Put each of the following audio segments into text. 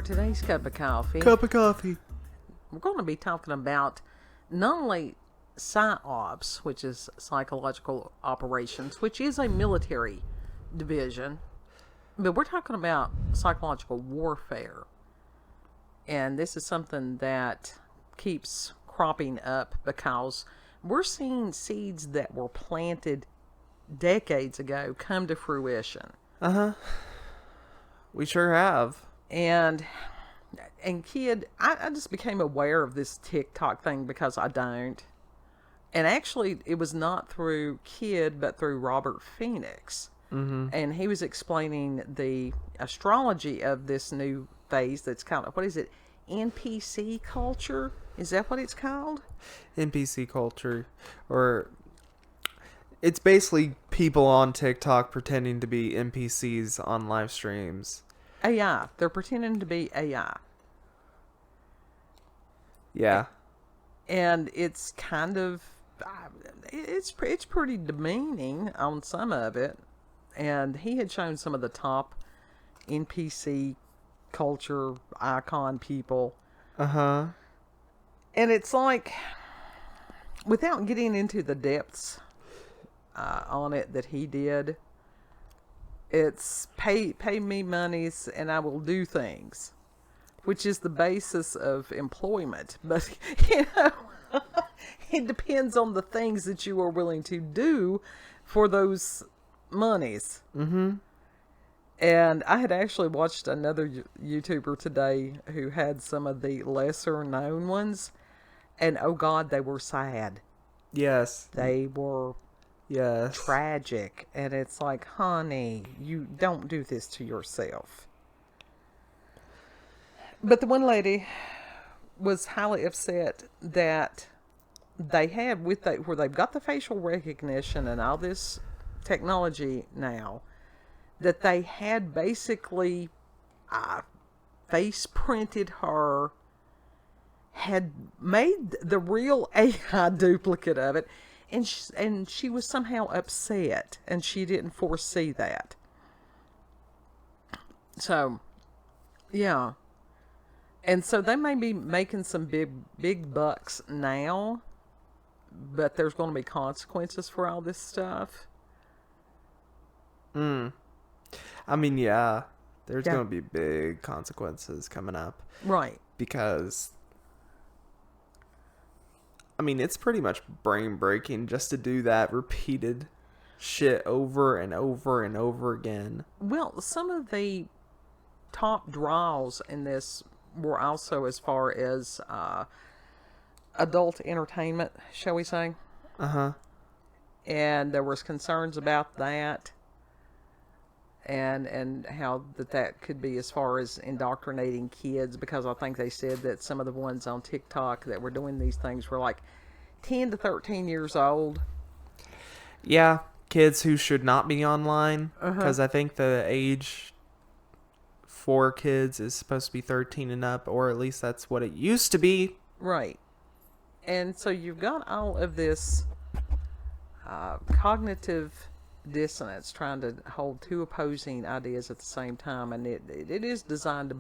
for today's cup of coffee. Cup of coffee. We're going to be talking about not only PsyOps, which is psychological operations, which is a military division, but we're talking about psychological warfare. And this is something that keeps cropping up because we're seeing seeds that were planted decades ago come to fruition. We sure have. And kid, I just became aware of this TikTok thing because I don't. And actually, it was not through Kid, but through Robert Phoenix. Mm-hmm. And he was explaining the astrology of this new phase that's kind of, what is it, NPC culture? Is that what it's called? NPC culture. Or it's basically people on TikTok pretending to be NPCs on live streams. AI. They're pretending to be AI. Yeah. And it's kind of, it's pretty demeaning on some of it. And he had shown some of the top NPC culture icon people. Uh-huh. And it's like, without getting into the depths on it that he did, it's pay me monies and I will do things, which is the basis of employment. But, it depends on the things that you are willing to do for those monies. Mm-hmm. And I had actually watched another YouTuber today who had some of the lesser known ones. And oh God, they were sad. Yes. They were tragic. And it's like, honey, you don't do this to yourself. But the one lady was highly upset that they had, where they've got the facial recognition and all this technology now, that they had basically face printed her, had made the real AI duplicate of it, and she was somehow upset, and she didn't foresee that. So, yeah. And so they may be making some big bucks now, but there's going to be consequences for all this stuff. I mean, yeah. There's going to be big consequences coming up. Right. Because, I mean, it's pretty much brain breaking just to do that repeated shit over and over and over again. Well, some of the top draws in this were also as far as adult entertainment, shall we say. Uh-huh. And there was concerns about that. And how that could be as far as indoctrinating kids, because I think they said that some of the ones on TikTok that were doing these things were like 10 to 13 years old. Yeah, kids who should not be online, because I think the age for kids is supposed to be 13 and up, or at least that's what it used to be. Right. And so you've got all of this cognitive dissonance, trying to hold two opposing ideas at the same time, and it is designed to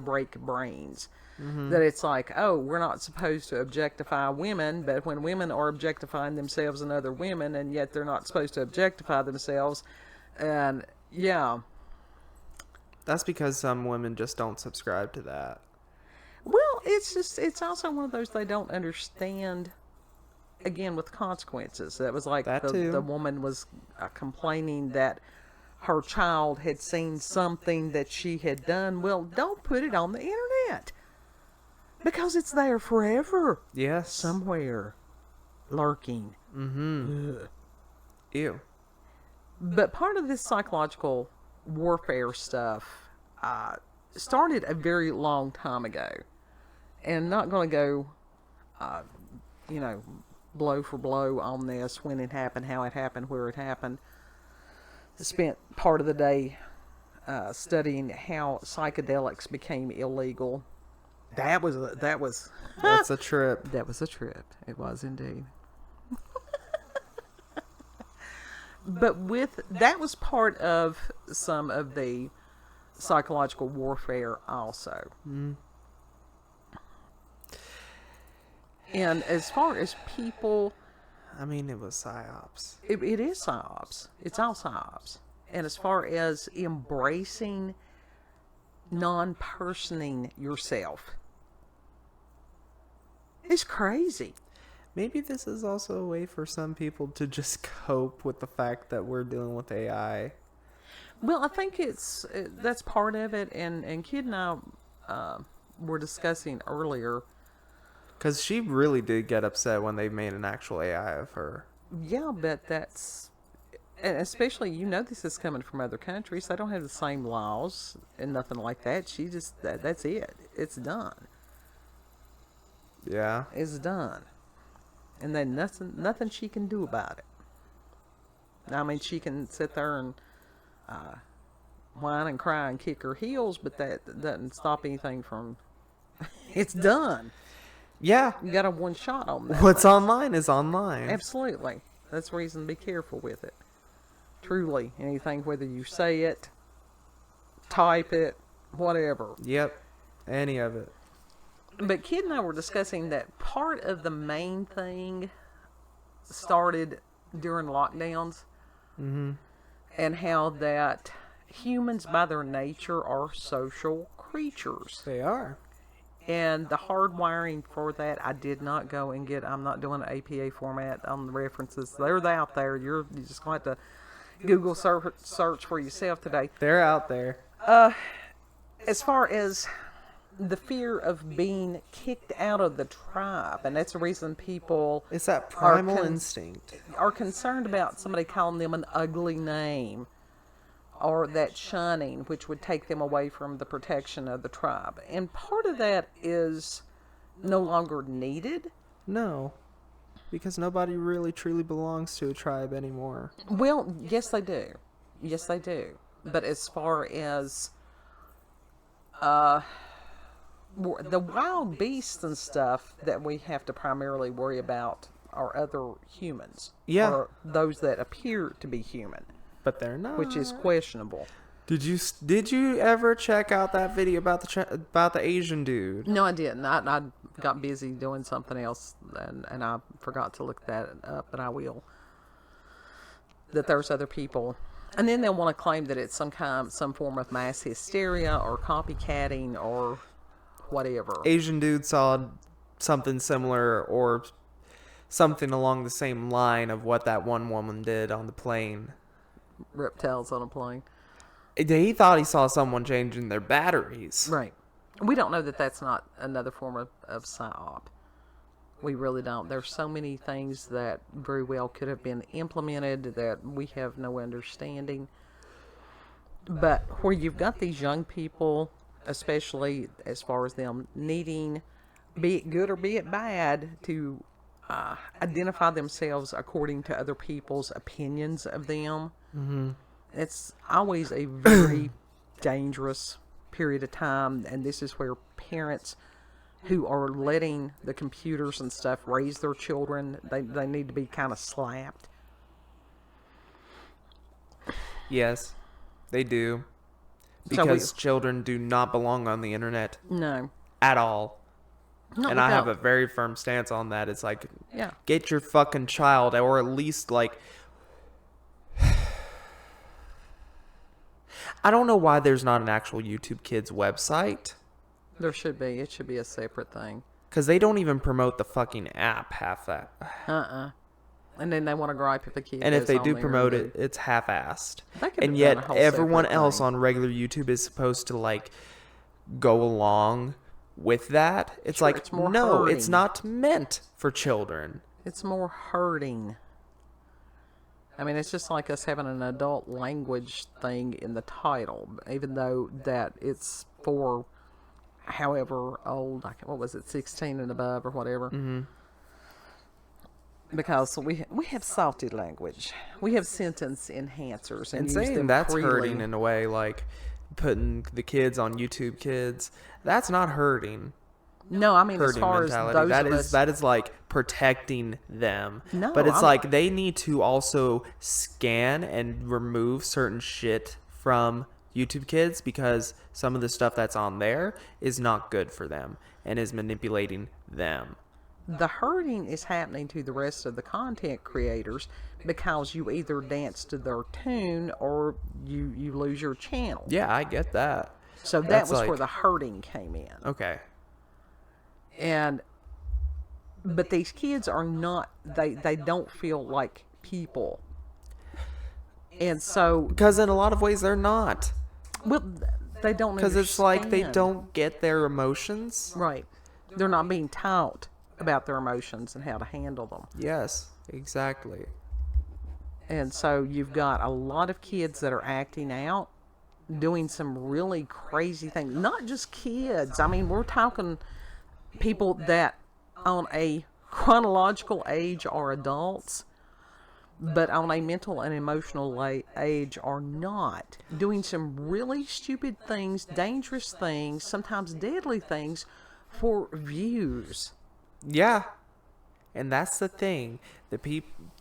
break brains. That it's like, oh, we're not supposed to objectify women, but when women are objectifying themselves and other women, and yet they're not supposed to objectify themselves, and yeah, that's because some women just don't subscribe to that. Well, it's also one of those they don't understand. Again, with consequences. That was like the woman was complaining that her child had seen something that she had done. Well, don't put it on the internet, because it's there forever. Yes. Somewhere. Lurking. Mm-hmm. Ugh. Ew. But part of this psychological warfare stuff started a very long time ago. And not going to go, blow for blow on this, when it happened, how it happened, where it happened. I spent part of the day studying how psychedelics became illegal. That was That's a trip. That was a trip. It was indeed. But that was part of some of the psychological warfare also. And as far as people, I mean, it was psyops. it is psyops. It's all psyops. And as far as embracing non-personing yourself, it's crazy. Maybe this is also a way for some people to just cope with the fact that we're dealing with AI. Well, I think that's part of it. And Kid and I were discussing earlier. Because she really did get upset when they made an actual AI of her. Yeah, but and especially, this is coming from other countries. They don't have the same laws and nothing like that. She just, that's it. It's done. Yeah. It's done. And then nothing she can do about it. I mean, she can sit there and whine and cry and kick her heels, but that doesn't stop anything from, it's done. Yeah. You got a one shot on that. What's online is online. Absolutely. That's reason to be careful with it. Truly. Anything, whether you say it, type it, whatever. Yep. Any of it. But Kid and I were discussing that part of the main thing started during lockdowns. Mm-hmm. And how that humans by their nature are social creatures. They are. And the hardwiring for that, I did not go and get. I'm not doing an APA format on the references. They're out there. You just going to have to Google search for yourself today. They're out there. As far as the fear of being kicked out of the tribe, and that's the reason people It's that primal instinct. are concerned about somebody calling them an ugly name, or that shunning, which would take them away from the protection of the tribe. And part of that is no longer needed. No. Because nobody really truly belongs to a tribe anymore. Well, yes, they do. Yes, they do. But as far as the wild beasts and stuff that we have to primarily worry about are other humans. Yeah. Or those that appear to be human. But they're not. Which is questionable. Did you ever check out that video about the Asian dude? No, I didn't. I got busy doing something else, and I forgot to look that up, but I will. That there's other people. And then they'll want to claim that it's some form of mass hysteria or copycatting or whatever. Asian dude saw something similar or something along the same line of what that one woman did on the plane. Reptiles on a plane. He thought he saw someone changing their batteries. Right. We don't know that that's not another form of psyop. We really don't. There's so many things that very well could have been implemented that we have no understanding. But where you've got these young people, especially as far as them needing, be it good or be it bad, to identify themselves according to other people's opinions of them. Mm-hmm. It's always a very dangerous period of time, and this is where parents who are letting the computers and stuff raise their children, they need to be kind of slapped. Yes, they do. Because children do not belong on the internet. No. At all. No, and I have a very firm stance on that. It's like, yeah, get your fucking child, or at least like, I don't know why there's not an actual YouTube Kids website. There should be. It should be a separate thing. Because they don't even promote the fucking app half that. And then they want to gripe if a kid And if they do there promote it, it's half-assed. done And yet a whole everyone separate else thing. on regular YouTube is supposed to like go along with that. It's Sure, like, it's more no, hurting. it's not meant for children. It's more hurting. I mean, it's just like us having an adult language thing in the title, even though that it's for however old, what was it, 16 and above or whatever. Mm-hmm. Because we have salty language. We have sentence enhancers. And use saying them that's freely. hurting in a way, like putting the kids on YouTube Kids. That's not hurting. No, I mean, Hurting as far mentality. as those of us... That is like protecting them. No, but it's I'm- like they need to also scan and remove certain shit from YouTube Kids because some of the stuff that's on there is not good for them and is manipulating them. The hurting is happening to the rest of the content creators because you either dance to their tune or you lose your channel. Yeah, I get that. So that That's was like- where the hurting came in. Okay. But these kids are not, they don't feel like people. And so, Because in a lot of ways they're not. well, they don't Because it's like they understand. don't get their emotions. Right. They're not being taught about their emotions and how to handle them. Yes, exactly. And so you've got a lot of kids that are acting out, doing some really crazy things. Not just kids. I mean, we're talking people that on a chronological age are adults, but on a mental and emotional age are not. Doing some really stupid things, dangerous things, sometimes deadly things for views. Yeah. And that's the thing. The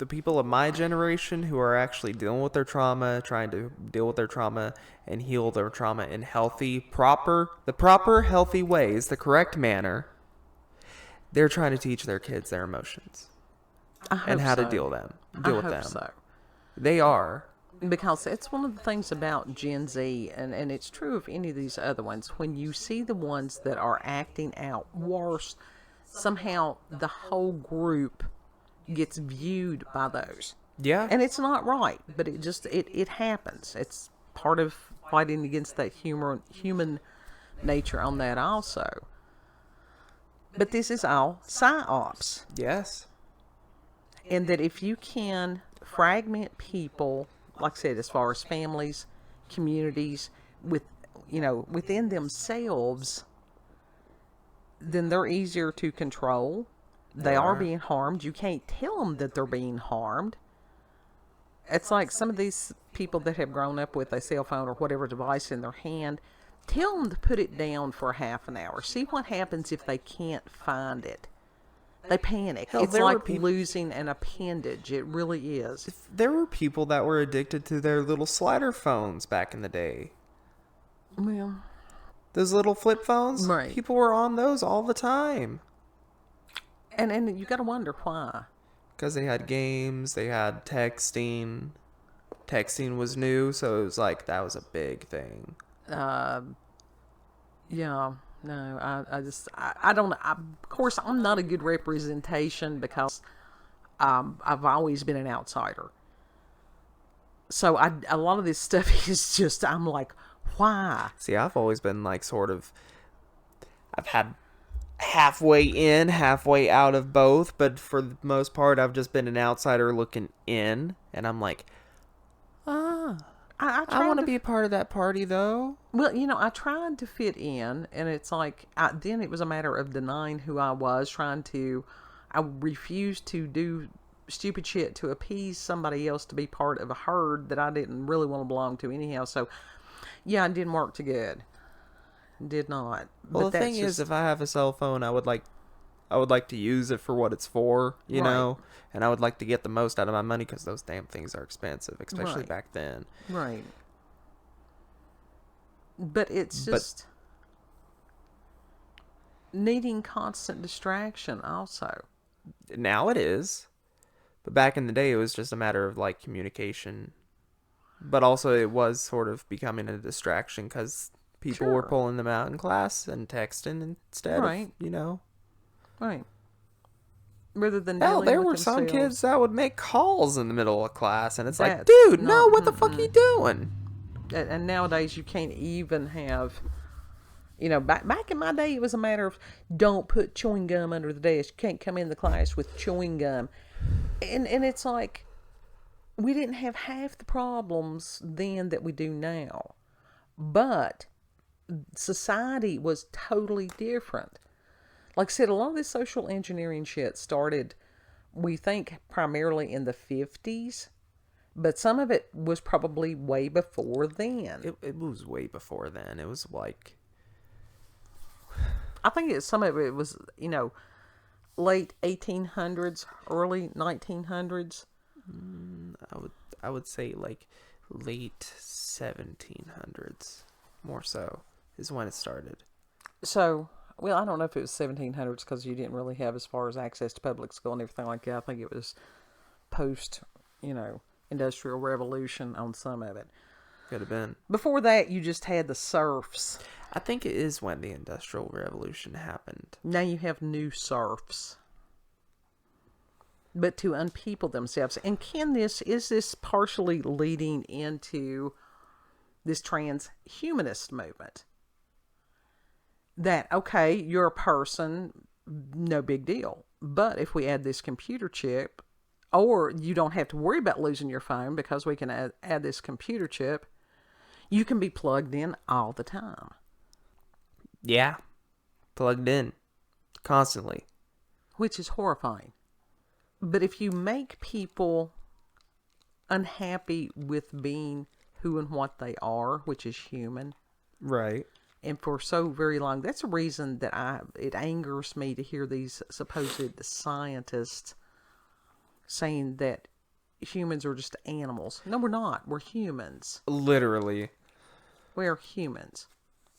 people of my generation who are actually dealing with their trauma, trying to deal with their trauma and heal their trauma in the proper healthy ways, the correct manner, they're trying to teach their kids their emotions and how to deal with them. So. They are. Because it's one of the things about Gen Z, and it's true of any of these other ones, when you see the ones that are acting out worse, somehow the whole group gets viewed by those. Yeah. And it's not right, but it happens. It's part of fighting against that human nature on that also. But this is all psyops. Yes. And that if you can fragment people, like I said, as far as families, communities, within themselves, then they're easier to control. They are being harmed. You can't tell them that they're being harmed. It's like some of these people that have grown up with a cell phone or whatever device in their hand, tell them to put it down for half an hour. See what happens if they can't find it. They panic. Hell, it's like losing an appendage. It really is. There were people that were addicted to their little slider phones back in the day. Well, those little flip phones? Right. People were on those all the time. And you got to wonder why. Because they had games, they had texting. Texting was new, so it was like that was a big thing. Yeah. No, I don't. Of course, I'm not a good representation because I've always been an outsider. So a lot of this stuff is just, I'm like, why? See, I've always been like I've had halfway in, halfway out of both, but for the most part, I've just been an outsider looking in, and I'm like, I want to be a part of that party, though. Well, I tried to fit in, and it's like, then it was a matter of denying who I was, I refused to do stupid shit to appease somebody else to be part of a herd that I didn't really want to belong to anyhow. So, yeah, it didn't work too good. Did not. Well, the thing is, if I have a cell phone, I would like to use it for what it's for, you know, and I would like to get the most out of my money because those damn things are expensive, especially back then. Right. But it's just needing constant distraction also. Now it is. But back in the day, it was just a matter of like communication. But also it was sort of becoming a distraction because people were pulling them out in class and texting instead of, Right. Rather than hell, dealing there with were some themselves. kids that would make calls in the middle of class, and it's like, That's dude, no, what the fuck are you doing? And nowadays you can't even have, back in my day it was a matter of don't put chewing gum under the desk. You can't come in the class with chewing gum. And it's like, we didn't have half the problems then that we do now. But society was totally different. Like I said, a lot of this social engineering shit started, we think, primarily in the 50s. But some of it was probably way before then. It was way before then. It was like, I think some of it was, late 1800s, early 1900s. I would say like late 1700s, more so, is when it started. So, well, I don't know if it was 1700s because you didn't really have as far as access to public school and everything like that. I think it was post, Industrial Revolution on some of it. Could have been. Before that, you just had the serfs. I think it is when the Industrial Revolution happened. Now you have new serfs. But to unpeople themselves. And is this partially leading into this transhumanist movement? That, okay, you're a person, no big deal. But if we add this computer chip, or you don't have to worry about losing your phone because we can add this computer chip, you can be plugged in all the time. Yeah. Plugged in. Constantly. Which is horrifying. But if you make people unhappy with being who and what they are, which is human. Right. And for so very long, that's a reason that it angers me to hear these supposed scientists saying that humans are just animals. No, we're not. We're humans. Literally. We're humans.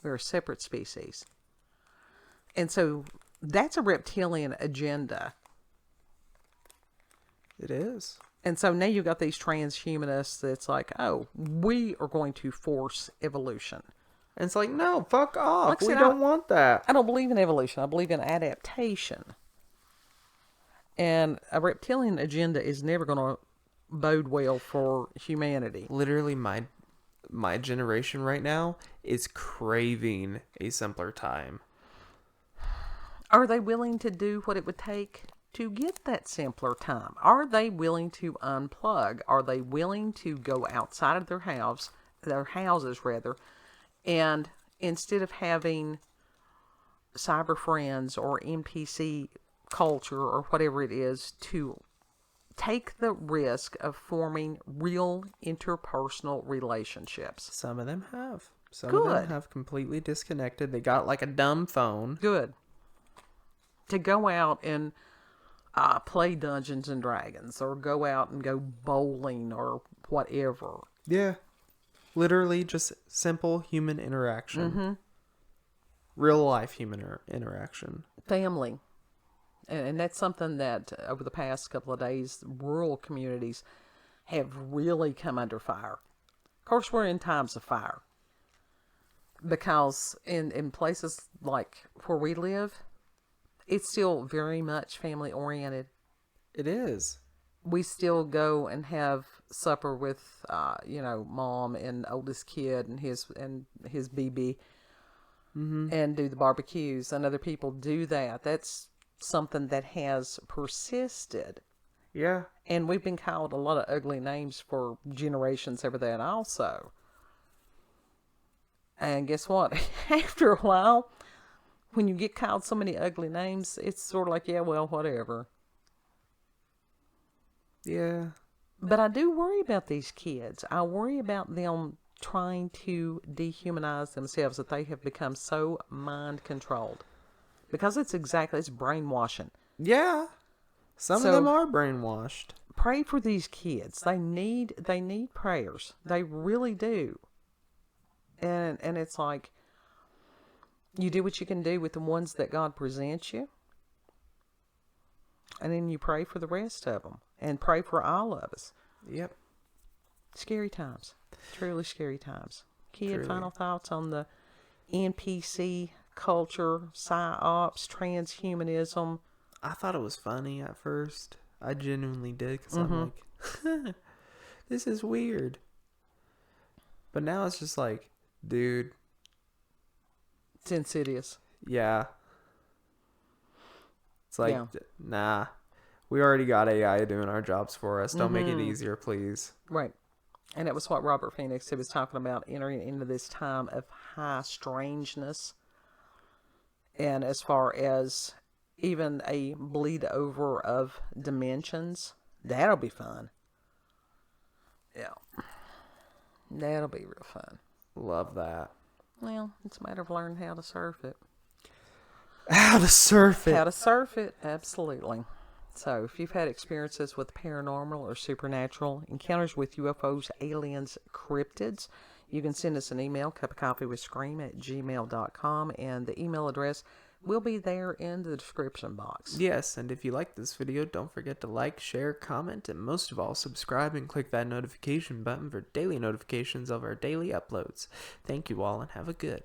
We're a separate species. And so that's a reptilian agenda. It is. And so now you've got these transhumanists that's like, oh, we are going to force evolution. And it's like, no, fuck off. Like I said, we don't want that. I don't believe in evolution. I believe in adaptation. And a reptilian agenda is never going to bode well for humanity. Literally, my generation right now is craving a simpler time. Are they willing to do what it would take to get that simpler time? Are they willing to unplug? Are they willing to go outside of their houses, and instead of having cyber friends or NPC culture or whatever it is, to take the risk of forming real interpersonal relationships? Some of them have. Some Good. of them have completely disconnected. They got like a dumb phone. Good. To go out and play Dungeons and Dragons, or go out and go bowling, or whatever. Yeah. Literally just simple human interaction. Mm-hmm. Real life human interaction. Family. And that's something that over the past couple of days, rural communities have really come under fire. Of course, we're in times of fire. Because in places like where we live, it's still very much family oriented. It is. We still go and have supper with, mom and oldest kid and his BB, and do the barbecues. And other people do that. That's something that has persisted. Yeah. And we've been called a lot of ugly names for generations over that also. And guess what? After a while, when you get called so many ugly names, it's sort of like, yeah, well, whatever. Yeah. But I do worry about these kids. I worry about them trying to dehumanize themselves, that they have become so mind controlled. Because it's brainwashing. Yeah. Some of them are brainwashed. Pray for these kids. They need prayers. They really do. And it's like, you do what you can do with the ones that God presents you. And then you pray for the rest of them. And pray for all of us. Yep. Scary times. Truly scary times. Kid, Truly. Final thoughts on the NPC culture, psyops, transhumanism. I thought it was funny at first. I genuinely did, because I'm like, this is weird. But now it's just like, dude. It's insidious. Yeah. It's like, nah. We already got AI doing our jobs for us. Don't make it easier, please. Right. And that was what Robert Phoenix was talking about, entering into this time of high strangeness. And as far as even a bleed over of dimensions, that'll be fun. Yeah. That'll be real fun. Love that. Well, it's a matter of learning how to surf it. How to surf it. How to surf it, absolutely. So, if you've had experiences with paranormal or supernatural, encounters with UFOs, aliens, cryptids, you can send us an email, cupofcoffeewithscream@gmail.com, and the email address will be there in the description box. Yes, and if you like this video, don't forget to like, share, comment, and most of all, subscribe and click that notification button for daily notifications of our daily uploads. Thank you all, and have a good.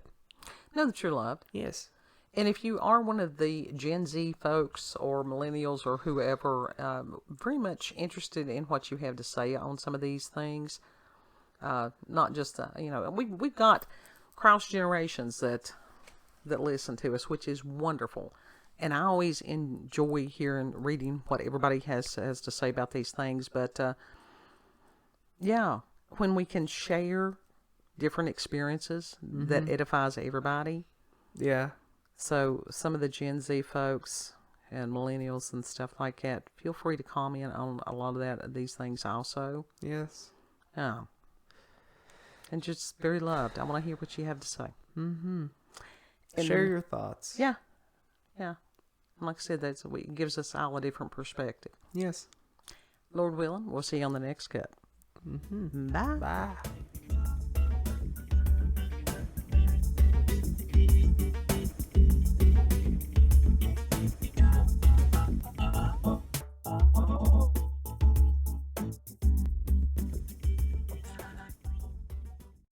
Know that you're loved. Yes. And if you are one of the Gen Z folks or millennials or whoever, very much interested in what you have to say on some of these things, not just, we've got cross generations that listen to us, which is wonderful. And I always enjoy hearing, reading what everybody has to say about these things. But, yeah, when we can share different experiences that edifies everybody. Yeah. So some of the Gen Z folks and millennials and stuff like that, feel free to comment on a lot of these things also. Yes. Yeah. And just very loved. I want to hear what you have to say. Mm-hmm. And Share your thoughts. Yeah. Yeah. And like I said, it gives us all a different perspective. Yes. Lord willing, we'll see you on the next cut. Mm-hmm. Bye. Bye.